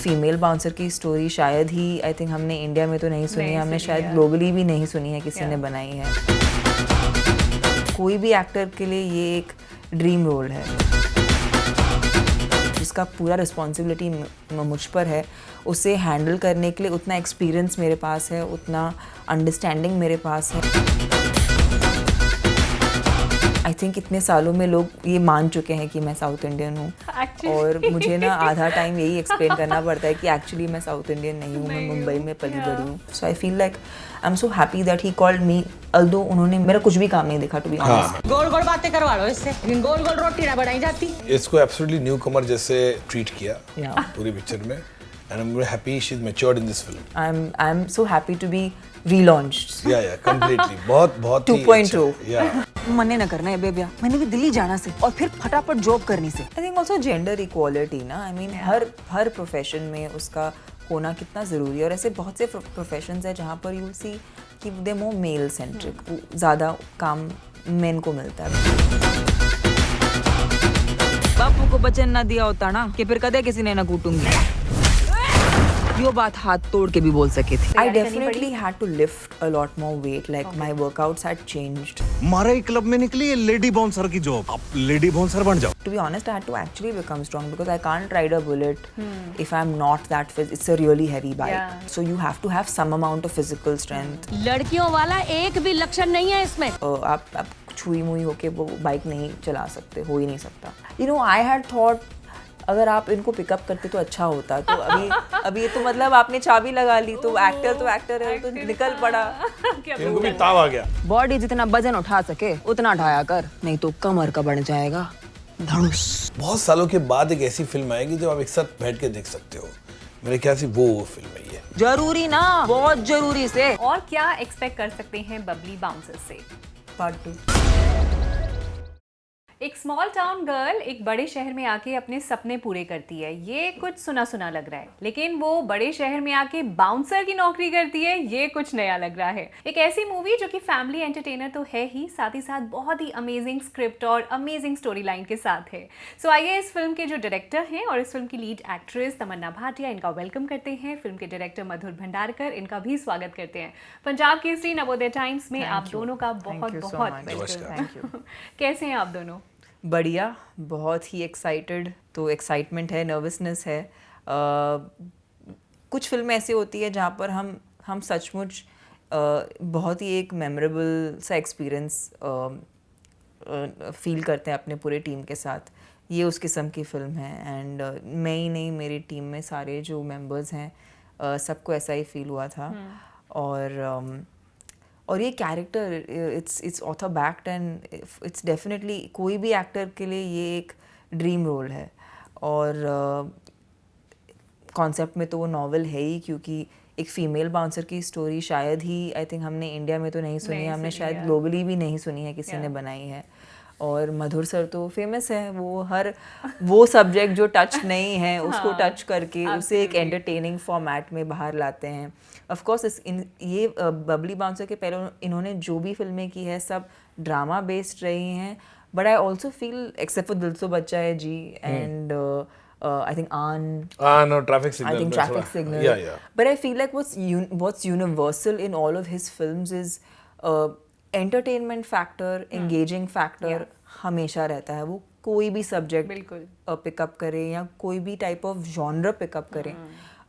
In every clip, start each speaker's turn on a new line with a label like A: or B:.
A: Female bouncer की story शायद ही I think हमने इंडिया में तो नहीं सुनी है, हमने शायद ग्लोबली भी नहीं सुनी है, किसी ने बनाई है। कोई भी एक्टर के लिए ये एक ड्रीम रोल है जिसका पूरा रिस्पॉन्सिबिलिटी मुझ पर है। उसे हैंडल करने के लिए उतना एक्सपीरियंस मेरे पास है, उतना अंडरस्टैंडिंग मेरे पास है। आई थिंक इतने सालों में लोग ये मान चुके हैं कि मैं साउथ इंडियन हूँ और मुझे ना आधा टाइम यही एक्सप्लेन करना पड़ता है कि एक्चुअली मैं साउथ इंडियन नहीं हूँ, मैं मुंबई में पली बड़ी हूँ। So I feel like I am so happy that he called me, although उन्होंने मेरा कुछ भी काम नहीं देखा टू बी ऑनेस्ट।
B: गोल गोल बातें करवा लो इससे, गोल गोल रोटी ना बनाई जाती।
C: इसको एब्सोल्युटली न्यू कमर जैसे ट्रीट किया पूरी पिक्चर में, and I'm very happy she's matured in this film.
A: I'm so happy to be relaunched.
C: Yeah, completely. बहुत
A: 2.0.
C: Yeah.
D: मने न करना है बेबिया, मैंने भी दिल्ली जाना से और फिर फटाफट जॉब करनी से।
A: I think also gender equality ना, I mean हर प्रोफेशन में उसका होना कितना ज़रूरी है। और ऐसे बहुत से प्रोफेशंस है जहाँ पर you'll see कि they more male centric, ज़्यादा काम मेन को मिलता है।
D: बापू को वचन ना दिया होता ना कि फिर कदे किसी ने ना कूटूंगी, यो बात हाथ तोड़ के भी बोल सके थे।
A: I definitely had to lift a lot more weight, like my workouts had changed.
E: हमारे क्लब में निकली है लेडी बाउंसर की जॉब, आप लेडी बाउंसर बन जाओ।
A: To be honest, I had to actually become strong because I can't ride a bullet if I'm not that fit. It's a really heavy bike, so you have to have some amount of physical strength.
B: लड़कियों वाला एक भी लक्षण नहीं है इसमें।
A: आप छुई मुई होके वो बाइक नहीं चला सकते, हो ही नहीं सकता। You know, I had thought अगर आप इनको पिकअप करते तो अच्छा होता। तो अभी तो मतलब आपने चाबी लगा ली, तो एक्टर है तो निकल पड़ा।
C: इनको भी ताव आ गया।
D: बॉडी जितना वजन उठा सके उतना उठाया कर, नहीं तो कमर का बढ़ जाएगा धनुष।
C: बहुत सालों के बाद एक ऐसी फिल्म आएगी जो आप एक साथ बैठ के देख सकते हो। मेरे ख्याल से वो फिल्म है ये।
D: जरूरी ना, बहुत जरूरी से।
F: और क्या एक्सपेक्ट कर सकते हैं बबली बाउंसर से?
A: पार्ट 2।
F: एक स्मॉल टाउन गर्ल एक बड़े शहर में आके अपने सपने पूरे करती है, ये कुछ सुना सुना लग रहा है। लेकिन वो बड़े शहर में आके बाउंसर की नौकरी करती है, ये कुछ नया लग रहा है। एक ऐसी मूवी जो कि फैमिली एंटरटेनर तो है ही, साथ ही साथ बहुत ही अमेजिंग स्क्रिप्ट और अमेजिंग स्टोरी लाइन के साथ है। सो आइए इस फिल्म के जो डायरेक्टर हैं और इस फिल्म की लीड एक्ट्रेस तमन्ना भाटिया, इनका वेलकम करते हैं। फिल्म के डायरेक्टर मधुर भंडारकर, इनका भी स्वागत करते हैं। पंजाब केसरी, नवोदय टाइम्स में आप दोनों का बहुत वेलकम। कैसे हैं आप दोनों?
A: बढ़िया, बहुत ही एक्साइटेड। तो एक्साइटमेंट है, नर्वसनेस है। कुछ फिल्में ऐसी होती है जहाँ पर हम सचमुच बहुत ही एक मेमोरेबल सा एक्सपीरियंस फील करते हैं अपने पूरे टीम के साथ। ये उस किस्म की फ़िल्म है। एंड मैं ही नहीं, मेरी टीम में सारे जो मेंबर्स हैं सबको ऐसा ही फील हुआ था। और ये character it's author backed and it's definitely कोई भी एक्टर के लिए ये एक ड्रीम रोल है। और कॉन्सेप्ट में तो वो नॉवल है ही, क्योंकि एक फ़ीमेल बाउंसर की स्टोरी शायद ही आई थिंक हमने इंडिया में तो नहीं सुनी है, हमने शायद ग्लोबली भी नहीं सुनी है, किसी ने बनाई है। और मधुर सर तो फेमस है, वो सब्जेक्ट जो टच नहीं है उसको टच करके उसे एक एंटरटेनिंग फॉर्मेट में बाहर लाते हैं। ऑफ कोर्स ये बबली बाउंसर के पहले इन्होंने जो भी फिल्में की है सब ड्रामा बेस्ड रही हैं, but I also feel except for दिल तो बच्चा है जी and I think
C: Traffic Signal.
A: I think Traffic Signal.
C: Yeah.
A: But I feel like what's universal in all of his films is entertainment factor, engaging factor हमेशा रहता है। वो कोई भी सब्जेक्ट पिकअप करे या कोई भी टाइप ऑफ जॉनर पिकअप करें,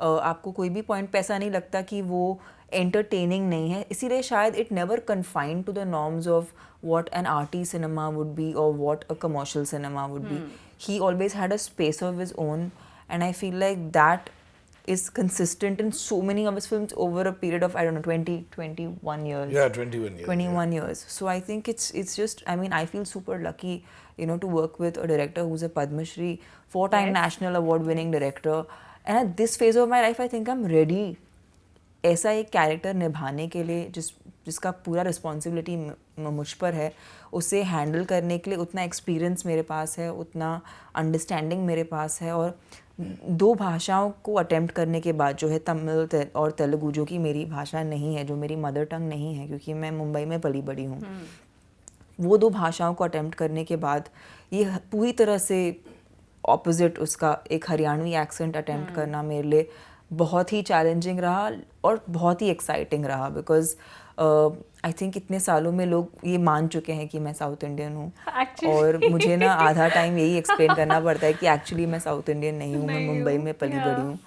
A: आपको कोई भी पॉइंट पे ऐसा नहीं लगता कि वो एंटरटेनिंग नहीं है। इसीलिए शायद it never confined to the norms of what an arty cinema would be or what a commercial cinema would be. He always had a space of his own, and I feel like that is consistent in so many of his films over a period of, I don't know, 21 years.
C: Yeah, 21 years.
A: 21 years. So I think it's just, I mean, I feel super lucky, to work with a director who's a Padma Shri, 4-time National Award winning director. And at this phase of my life, I think I'm ready ऐसा एक character निभाने के लिए जिसका पूरा responsibility मुझ पर है। उसे हैंडल करने के लिए उतना एक्सपीरियंस मेरे पास है, उतना अंडरस्टैंडिंग मेरे पास है। और 2 भाषाओं को अटेम्प्ट करने के बाद जो है तमिल और तेलुगु, जो कि मेरी भाषा नहीं है, जो मेरी मदर टंग नहीं है, क्योंकि मैं मुंबई में पली बड़ी हूँ, वो 2 भाषाओं को अटेम्प्ट करने के बाद ये पूरी तरह से ऑपोजिट उसका एक हरियाणवी एक्सेंट अटेम्प्ट करना मेरे लिए बहुत ही चैलेंजिंग रहा और बहुत ही एक्साइटिंग रहा, बिकॉज आई थिंक इतने सालों में लोग ये मान चुके हैं कि मैं साउथ इंडियन हूँ और मुझे ना आधा टाइम यही एक्सप्लेन करना पड़ता है कि एक्चुअली मैं साउथ इंडियन नहीं हूँ, मैं मुंबई में पली बड़ी हूँ।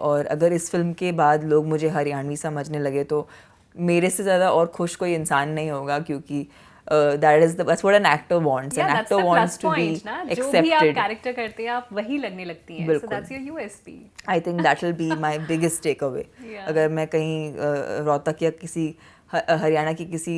A: और अगर इस फिल्म के बाद लोग मुझे हरियाणवी समझने लगे तो मेरे से ज़्यादा और खुश कोई इंसान नहीं होगा, क्योंकि that is that's what an actor wants.
F: Yeah,
A: an
F: that's
A: actor
F: the
A: wants
F: plus
A: to be
F: point, ना जो
A: accepted.
F: भी आप कैरेक्टर करते हैं आप वही लगने लगती हैं, so
A: बिल्कुल।
F: that's your USP.
A: I think that will be my biggest takeaway.
F: Yeah.
A: अगर मैं कहीं रोहतक या किसी हरियाणा की किसी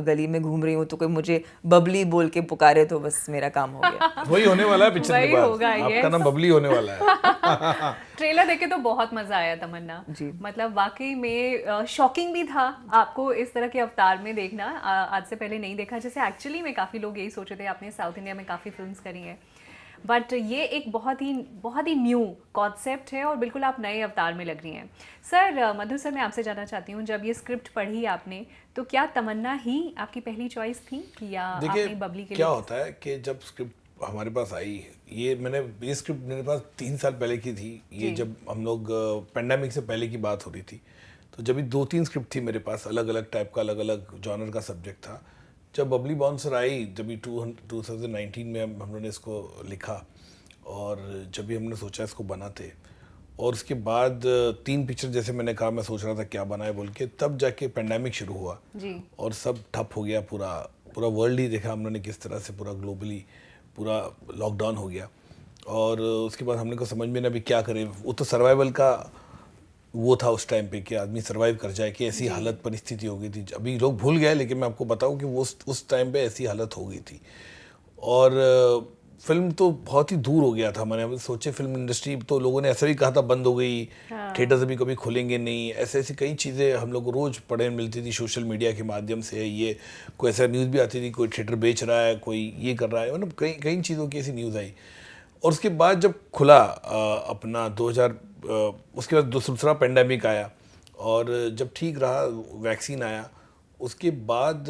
A: गली में घूम रही हूँ तो कोई मुझे बबली बोल के पुकारे तो बस मेरा काम हो गया।
C: वही होने वाला है पिक्चर
F: वही
C: के बाद,
F: होगा,
C: आपका
F: yes.
C: नाम बबली होने वाला है।
F: ट्रेलर देखे तो बहुत मजा आया तमन्ना
A: जी।
F: मतलब वाकई में शॉकिंग भी था आपको इस तरह के अवतार में देखना, आज से पहले नहीं देखा। जैसे एक्चुअली में काफ़ी लोग यही सोच रहे थे, आपने साउथ इंडिया में काफ़ी फिल्म्स करी हैं, बट ये एक बहुत ही न्यू कॉन्सेप्ट है और बिल्कुल आप नए अवतार में लग रही हैं। सर मधु सर, मैं आपसे जानना चाहती हूँ, जब ये स्क्रिप्ट पढ़ी आपने तो क्या तमन्ना ही आपकी पहली चॉइस थी या आपने बबली के
C: क्या
F: लिए?
C: होता है कि जब स्क्रिप्ट हमारे पास आई, ये स्क्रिप्ट मेरे पास 3 साल पहले की थी, ये जब हम लोग पेंडेमिक से पहले की बात हो रही थी, तो जब भी 2-3 स्क्रिप्ट थी मेरे पास, अलग अलग टाइप का, अलग अलग जॉनर का सब्जेक्ट था। जब बबली बाउंसर आई, जब भी 2019 में हम लोगों ने इसको लिखा और जब भी हमने सोचा इसको बनाते, और उसके बाद 3 पिक्चर जैसे मैंने कहा, मैं सोच रहा था क्या बनाए बोल के, तब जाके पेंडेमिक शुरू हुआ
F: जी।
C: और सब ठप हो गया, पूरा वर्ल्ड ही देखा हमने किस तरह से, पूरा ग्लोबली पूरा लॉकडाउन हो गया। और उसके बाद हमने को समझ में ना भी क्या करें, वो तो सर्वाइवल का वो था उस टाइम पे कि आदमी सर्वाइव कर जाए, कि ऐसी हालत परिस्थिति हो गई थी। अभी लोग भूल गए, लेकिन मैं आपको बताऊं कि वो उस टाइम पे ऐसी हालत हो गई थी। और फिल्म तो बहुत ही दूर हो गया था, मैंने सोचे फिल्म इंडस्ट्री तो लोगों ने ऐसा भी कहा था बंद हो गई, थिएटर्स अभी कभी खुलेंगे नहीं, ऐसी कई चीज़ें हम लोग को रोज़ पढ़ने मिलती थी सोशल मीडिया के माध्यम से। ये कोई ऐसा न्यूज़ भी आती थी, कोई थिएटर बेच रहा है, कोई ये कर रहा है, मतलब कई चीज़ों की ऐसी न्यूज़ आई। और उसके बाद जब खुला अपना 2000, उसके बाद दूसरा पेंडेमिक आया और जब ठीक रहा, वैक्सीन आया, उसके बाद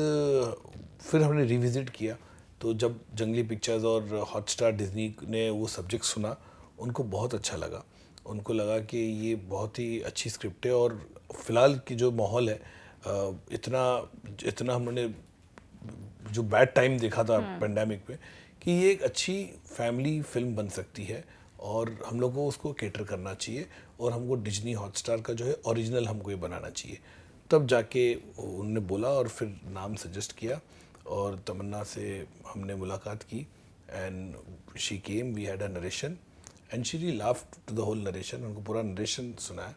C: फिर हमने रिविज़िट किया। तो जब जंगली पिक्चर्स और हॉटस्टार डिज्नी ने वो सब्जेक्ट सुना, उनको बहुत अच्छा लगा। उनको लगा कि ये बहुत ही अच्छी स्क्रिप्ट है और फिलहाल की जो माहौल है, इतना हमने जो बैड टाइम देखा था पेंडेमिक में, कि ये एक अच्छी फैमिली फिल्म बन सकती है और हम लोग को उसको केटर करना चाहिए और हमको डिज्नी हॉटस्टार का जो है ओरिजिनल हमको ये बनाना चाहिए। तब जाके उन्होंने बोला और फिर नाम सजेस्ट किया और तमन्ना से हमने मुलाकात की and she came, we had a narration and she really laughed to the whole narration. उनको पूरा नरेशन सुनाया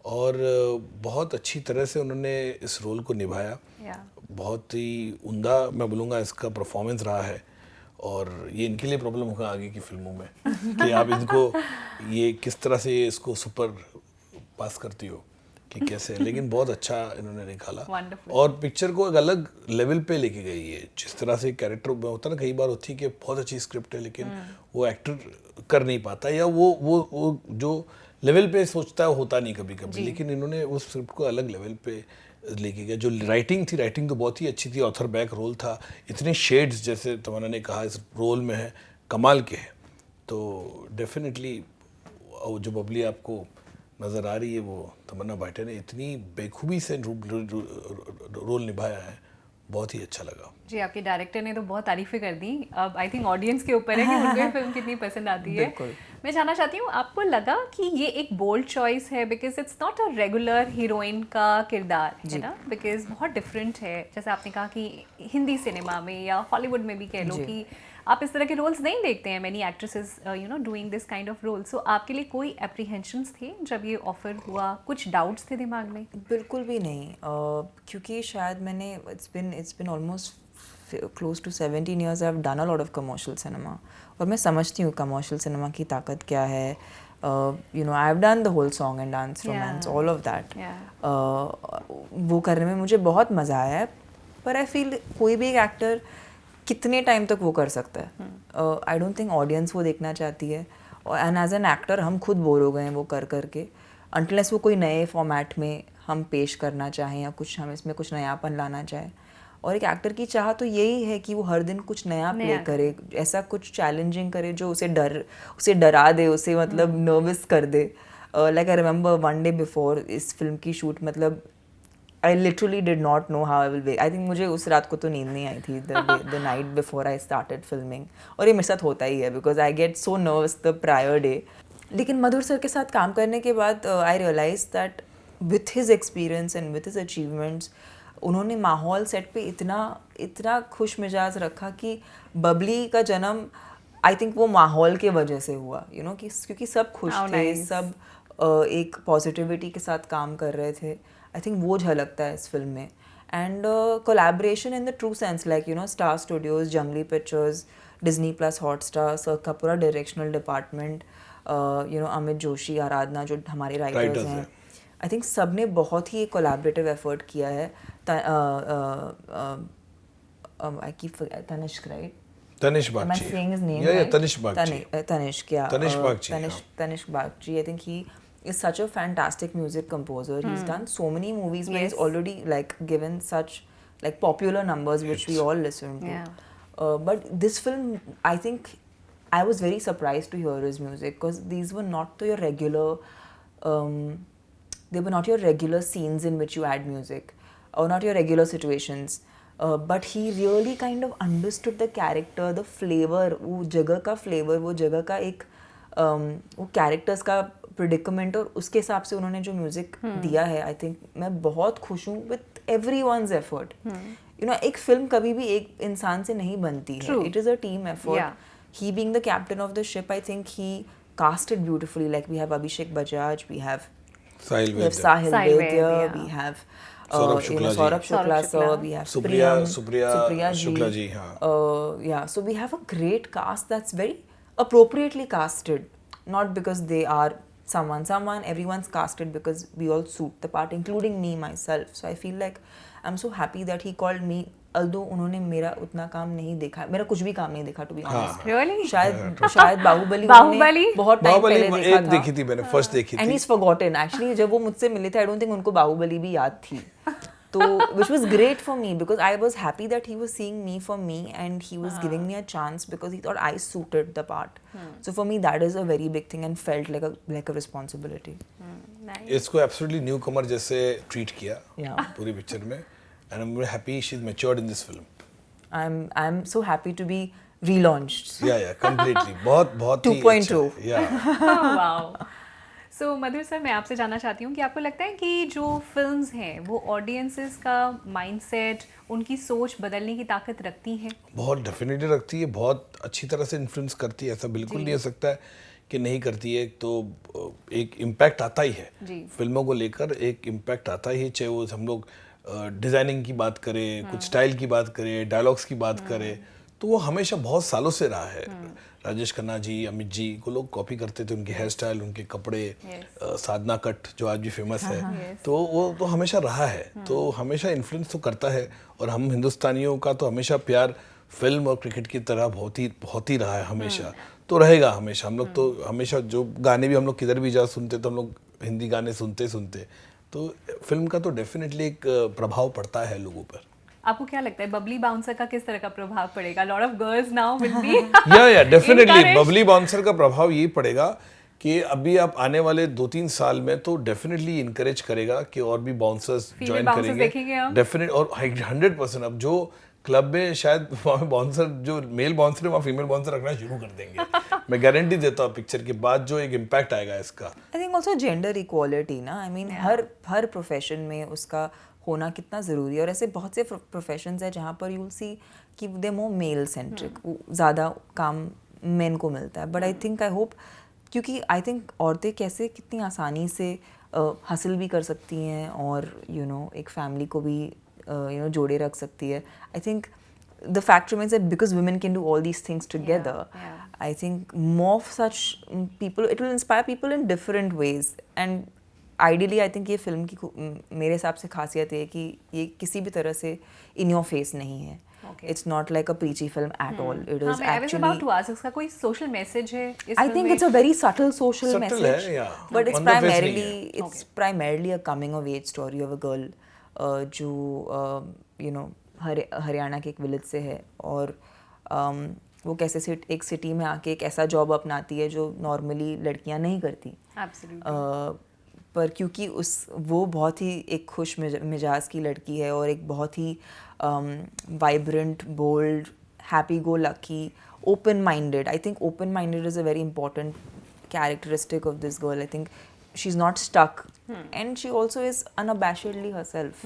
C: और बहुत अच्छी तरह से उन्होंने इस रोल को निभाया। बहुत ही उम्दा मैं बोलूँगा इसका परफॉर्मेंस रहा है और ये इनके लिए प्रॉब्लम होगा आगे की फिल्मों में कि आप इनको ये किस तरह से इसको सुपर पास करती हो कि कैसे, लेकिन बहुत अच्छा इन्होंने निकाला और पिक्चर को एक अलग लेवल पे लेके गई है। जिस तरह से कैरेक्टर में होता है ना, कई बार होती है कि बहुत अच्छी स्क्रिप्ट है लेकिन वो एक्टर कर नहीं पाता या वो जो लेवल पे सोचता है होता नहीं कभी कभी, लेकिन इन्होंने उस स्क्रिप्ट को अलग लेवल पे लेके गया। जो राइटिंग तो बहुत ही अच्छी थी, ऑथर बैक रोल था, इतने शेड्स जैसे तमन्ना ने कहा इस रोल में है, कमाल के हैं। तो डेफिनेटली जो बबली आपको नज़र आ रही है वो तमन्ना भाटिया ने इतनी बेखूबी से रोल निभाया है, बहुत ही अच्छा लगा
F: जी। आपके डायरेक्टर ने तो बहुत तारीफें कर दी, अब आई थिंक ऑडियंस के ऊपर है कि उनको ये फिल्म कितनी पसंद आती है। मैं जानना चाहती हूँ, आपको लगा कि ये एक बोल्ड चॉइस है because it's not a regular heroine का किरदार है ना, बिकॉज बहुत डिफरेंट है। जैसे आपने कहा कि हिंदी सिनेमा में या हॉलीवुड में भी कह लो कि आप इस तरह के रोल्स नहीं देखते हैं, many actresses doing this kind of role. So आपके लिए कोई एप्रीहेंशंस थे जब ये ऑफर हुआ, कुछ डाउट्स थे दिमाग में?
A: बिल्कुल भी नहीं, क्योंकि शायद मैंने it's been almost close to 17 years I've done a lot of commercial cinema और मैं समझती हूँ commercial cinema की ताकत क्या है। I've done the whole song and dance romance, all of that. वो करने में मुझे बहुत मज़ा आया है, पर I feel कोई भी एक एक्टर कितने टाइम तक वो कर सकता है। I don't think audience वो देखना चाहती है and as an actor हम खुद बोर हो गए हैं वो कर करके, unless वो कोई नए फॉर्मेट में हम पेश करना चाहें या कुछ हम इसमें कुछ नयापन लाना चाहें। और एक एक्टर की चाह तो यही है कि वो हर दिन कुछ नया प्ले करे, ऐसा कुछ चैलेंजिंग करे जो उसे डरा दे, उसे मतलब नर्वस कर दे. Like I remember one day before इस फिल्म की शूट, मतलब I literally did not know how I will wake. I think मुझे उस रात को तो नींद नहीं आई थी, the night before I started filming. और ये मेरे साथ होता ही है because I get so nervous the prior day. लेकिन मधुर सर के साथ काम करने के बाद I realized that with his experience and with his achievements, उन्होंने माहौल सेट पे इतना खुश मिजाज रखा कि बबली का जन्म आई थिंक वो माहौल के वजह से हुआ, you know, क्योंकि सब खुश थे, सब एक पॉजिटिविटी के साथ काम कर रहे थे. आई थिंक वो झलकता है इस फिल्म में. And collaboration in the true sense, like you know Star Studios, Jungle Pictures, Disney Plus Hotstar, sir का पूरा directional department, you know Amit Joshi, Aradhana जो हमारे राइटर्स हैं, आई थिंक सब ने बहुत ही एक कोलैबोरेटिव एफर्ट किया है. I keep Tanishk, right?
C: Tanish Bagchi.
A: Am I saying his name
C: Yeah,
A: right?
C: Tanish Bagchi.
A: Tanishk, yeah.
C: Tanish Bagchi,
A: Tanish Bagchi. I think he is such a fantastic music composer. He's done so many movies where he's already like given such like popular numbers which we all listen to.
F: Yeah.
A: But this film, I think I was very surprised to hear his music because these were not your regular, they were not your regular scenes in which you add music or not your regular situations. But he really kind of understood the character, the flavor, वो जगह का flavor, वो जगह का एक वो characters का predicament, और उसके हिसाब से उन्होंने जो music दिया है, I think मैं बहुत खुश हूँ with everyone's effort. You know, एक फिल्म कभी भी एक इंसान से नहीं बनती है. It is a team effort.
F: Yeah.
A: He being the captain of the ship, I think he cast it beautifully. Like we have Abhishek Bajaj, we have
C: Sahil
A: Sahil
F: Vaidya,
A: Vaidya,
F: yeah.
A: we have
C: Saurabh
A: you know,
C: Shukla ji.
A: Saurabh Shukla
F: Saurabh
A: sir,
F: Shukla.
A: we have
C: Supriya
A: ji.
C: Shukla ji, हाँ.
A: Yeah, so we have a great cast that's very appropriately casted, not because they are someone. Everyone's casted because we all suit the part, including me myself. So I feel like I'm so happy that he called me. Although उन्होंने मेरा उतना काम नहीं देखा, मेरा कुछ भी काम नहीं देखा to be honest.
F: Really?
A: शायद बाहुबली बहुत टाइम
C: बाहुबली
A: पहले देखा
C: एक
A: था.
C: देखी थी मैंने, फर्स्ट देखी
A: And
C: थी.
A: he's forgotten. Actually, जब वो मुझसे मिले थे, I don't think उनको बाहुबली भी याद थी. तो which was great for me because I was happy that he was seeing me for me and he was giving me a chance because he thought I suited the part. So for me that is a very big thing and felt like a responsibility.
F: Nice.
C: इसको absolutely new कमर जैसे treat किया
A: Yeah.
C: पूरी picture में, and I am happy she is matured in this film.
A: I'm so happy to be relaunched.
C: या completely बहुत ही
A: 2.0.
C: या
F: wow. सो मधुर sir, मैं आपसे जानना चाहती हूँ कि आपको लगता है कि जो फिल्म्स हैं वो ऑडियंसेस का माइंडसेट, उनकी सोच बदलने की ताकत रखती हैं?
C: बहुत डेफिनेटली रखती है, बहुत अच्छी तरह से इन्फ्लुएंस करती है. ऐसा बिल्कुल नहीं हो सकता है कि नहीं करती है. तो एक इम्पैक्ट आता ही है
F: जी.
C: फिल्मों को लेकर, एक इम्पैक्ट आता ही है, चाहे वो हम लोग डिज़ाइनिंग की बात करें, कुछ स्टाइल की बात करें, डायलॉग्स की बात करें, तो वो हमेशा बहुत सालों से रहा है. राजेश खन्ना जी, अमित जी को लोग कॉपी करते थे, उनके हेयर स्टाइल, उनके कपड़े, साधना कट जो आज भी फेमस है, तो वो तो हमेशा रहा है. तो हमेशा इन्फ्लुएंस तो करता है. और हम हिंदुस्तानियों का तो हमेशा प्यार फिल्म और क्रिकेट की तरह बहुत ही रहा है हमेशा, तो रहेगा हमेशा. हम लोग तो हमेशा जो गाने भी हम लोग किधर भी जा सुनते, तो हम लोग हिंदी गाने सुनते, तो फिल्म का तो डेफिनेटली एक प्रभाव पड़ता है लोगों पर.
F: आपको क्या लगता है बबली बाउंसर का किस तरह का प्रभाव पड़ेगा? Lot of girls now will be
C: या डेफिनेटली बबली बाउंसर का प्रभाव यही पड़ेगा कि अभी आप आने वाले 2-3 साल में तो डेफिनेटली इनकरेज करेगा कि और भी बाउंसर्स ज्वाइन करेंगे. डेफिनेट, और 100% अब जो क्लब में शायद वहाँ बाउंसर, जो मेल बाउंसर है वहाँ फीमेल बाउंसर रखना शुरू कर देंगे. मैं गारंटी देता हूँ पिक्चर के बाद जो एक इम्पैक्ट आएगा इसका.
A: I think also gender equality ना, आई मीन हर प्रोफेशन में उसका होना कितना ज़रूरी है. और ऐसे बहुत से प्रोफेशंस हैं जहाँ पर यू विल सी कि दे मोर मेल सेंट्रिक, ज़्यादा काम मेन को मिलता है. But I think, I hope, क्योंकि आई थिंक औरतें कैसे कितनी आसानी से हासिल भी कर सकती हैं और यू नो एक फैमिली को भी you know जोड़े रख सकती है. I think the fact remains that because women can do all these things together, I think more of such people, it will inspire people in different ways. And ideally I think ये film की मेरे हिसाब से खासियत है कि ये किसी भी तरह से in your face नहीं है. It's not like a preachy film at all. It is
F: I was about to ask, इसका कोई सोशल मैसेज है इस
A: I think it's a very subtle social
C: Subtle
A: message,
C: है, yeah.
A: but it's
C: On the face नहीं
A: primarily a coming of age story of a girl जो you know Haryana के एक village से है, और वो कैसे एक सिटी में आके एक ऐसा जॉब अपनाती है जो नॉर्मली लड़कियां नहीं करती। पर क्योंकि वो बहुत ही एक खुश मिजाज की लड़की है और एक बहुत ही vibrant, bold, happy go lucky, open minded. I think open minded is a very important characteristic of this girl. I think she's not stuck, and she also is unabashedly herself.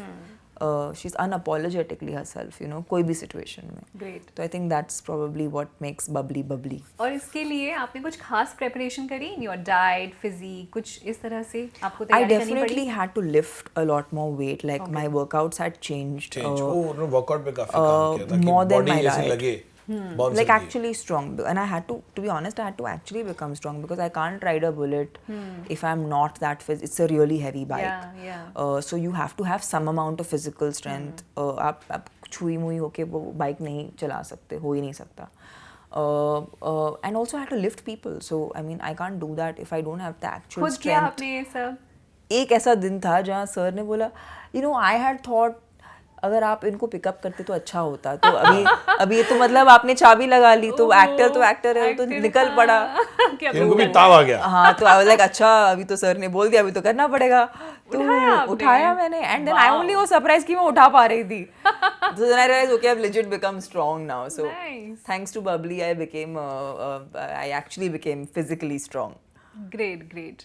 A: She's unapologetically herself, you know, कोई भी situation में.
F: Great.
A: तो I think that's probably what makes bubbly bubbly.
F: और इसके लिए आपने कुछ खास प्रेपरेशन करी इन योर डाइट, फिजिक, कुछ इस तरह से आपको
A: I
F: तैयारी करनी
A: definitely
F: पड़ी?
A: had to lift a lot more weight. Like my workouts had changed.
C: उन्होंने वर्कआउट पे काफी काम किया था कि
A: more than
C: बॉडी
A: my
C: ऐसे
A: diet.
C: लगे bouncer
A: Like
C: की।
A: actually strong, and I had to be honest, I had to actually become strong because I can't ride a bullet if I'm not that fit. It's a really heavy bike.
F: Yeah.
A: So you have to have some amount of physical strength. आप छुई मुई होके वो bike नहीं चला सकते, हो ही नहीं सकता. And also I had to lift people. So I mean I can't do that if I don't have the actual
F: खुद किया
A: strength.
F: आपने ये सब?
A: एक ऐसा दिन था जहाँ सर ने बोला, you know, I had thought अगर आप इनको पिकअप करते तो अच्छा होता. तो अभी ये तो मतलब आपने चाबी लगा ली, तो एक्टर है, तो निकल पड़ा.
C: इनको भी ताव आ गया।
A: हाँ, तो आई वाज लाइक अच्छा, अभी तो सर ने बोल दिया, अभी तो करना पड़ेगा. तो उठाया मैंने, and then I only was surprise कि मैं उठा पा रही थी. So then I realized, okay, I've legit become strong now. So
F: Nice.
A: thanks to Bubbly, I actually became physically strong.
F: Great.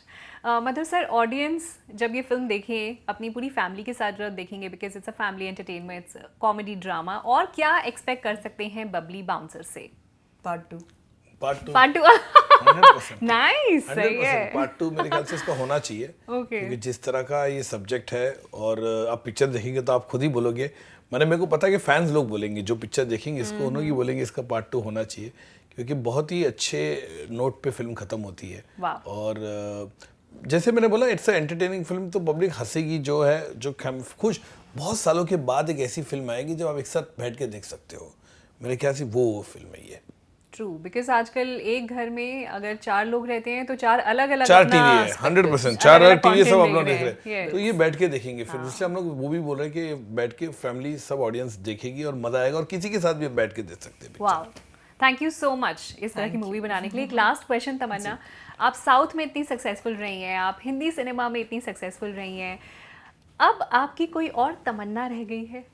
F: मतलब सर, ऑडियंस जब ये फिल्म देखें अपनी पूरी फैमिली के साथ जब देखेंगे, because it's a family entertainment, it's comedy drama, और क्या एक्सपेक्ट कर सकते हैं बबली बाउंसर से?
A: Part 2.
C: पार्ट 2
F: नाइस, सही है.
C: पार्ट 2 मेरे ख्याल से इसका होना चाहिए.
F: Okay.
C: क्योंकि जिस तरह का ये सब्जेक्ट है, और आप पिक्चर देखेंगे तो आप खुद ही बोलोगे, मेरे को पता है कि फैंस लोग बोलेंगे, जो पिक्चर देखेंगे इसको उन्होंने बोलेंगे इसका पार्ट 2 होना चाहिए, क्योंकि बहुत ही अच्छे नोट पे फिल्म खत्म होती है.
F: वाह.
C: और जैसे मैंने बोला, इट्स अ एंटरटेनिंग फिल्म, तो पब्लिक हंसेगी, जो है जो खुश. बहुत सालों के बाद एक ऐसी फिल्म आएगी जब आप एक साथ बैठ के देख सकते हो. मेरे ख्याल से वो फिल्म है ये.
F: ट्रू, बिकॉज आजकल एक घर में अगर 4 लोग रहते हैं तो 4 अलग अलग
C: 4 टीवी है, 100%, 4 अलग टीवी सब अपना देख रहे हैं.
F: हैं.
C: तो ये बैठ के देखेंगे फिर. इसलिए हम लोग वो भी बोल रहे हैं कि बैठ के फैमिली सब ऑडियंस देखेगी और मजा आएगा, और किसी के साथ भी बैठ के देख सकते हैं.
F: Wow, thank you so much इस तरह की मूवी बनाने के लिए. एक लास्ट क्वेश्चन तमन्ना, आप साउथ में इतनी सक्सेसफुल रही हैं, आप हिंदी सिनेमा में इतनी सक्सेसफुल रही हैं, अब आपकी कोई और तमन्ना रह गई है?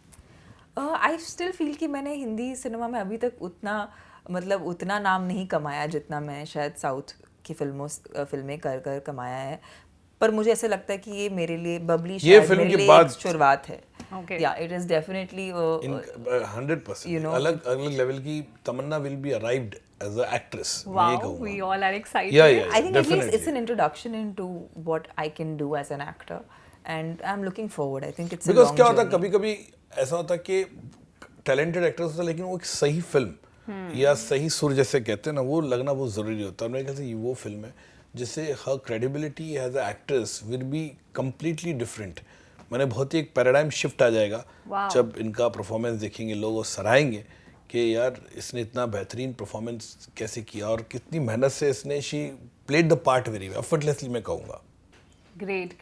A: आई स्टिल फील कि मैंने हिंदी सिनेमा में अभी तक उतना नाम नहीं कमाया जितना मैं शायद साउथ की फिल्में कर कमाया है. पर मुझे ऐसे लगता है कि ये मेरे लिए बबली शायद
C: फिल्म
A: मेरे
C: के
A: लिए
C: बाद
A: एक शुरुआत है.
F: Okay.
A: या it is definitely
C: 100%,
A: you know,
C: अलग लेवल की Tamannaah will be arrived as a actress.
F: Wow, we all are excited.
C: Yeah.
A: I think at least
C: Definitely.
A: it's an introduction into what I can do as an actor, and I'm looking forward. I think it's a
C: because
A: long
C: क्या होता है,
A: journey.
C: कभी कभी ऐसा होता है कि talented actors होता है, लेकिन वो एक सही फिल्म या सही सुर जैसे कहते हैं ना, वो लगना बहुत जरूरी होता है. मेरे ख्याल से ये वो फिल्म है जिससे हर credibility as a actress will be completely different. मैंने बहुत ही एक पैराडाइम शिफ्ट आ जाएगा जब इनका परफॉर्मेंस देखेंगे लोग और सराहेंगे कि यार इसने इतना बेहतरीन परफॉर्मेंस कैसे किया और कितनी मेहनत से इसने she played the part very effortlessly, मैं कहूँगा.
F: Great.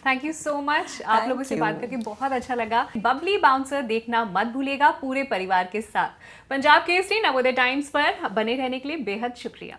F: Thank you so much. आप लोगों से बात करके बहुत अच्छा लगा. बबली बाउंसर देखना मत भूलिएगा पूरे परिवार के साथ. पंजाब केसरी नवोदय टाइम्स पर बने रहने के लिए बेहद शुक्रिया.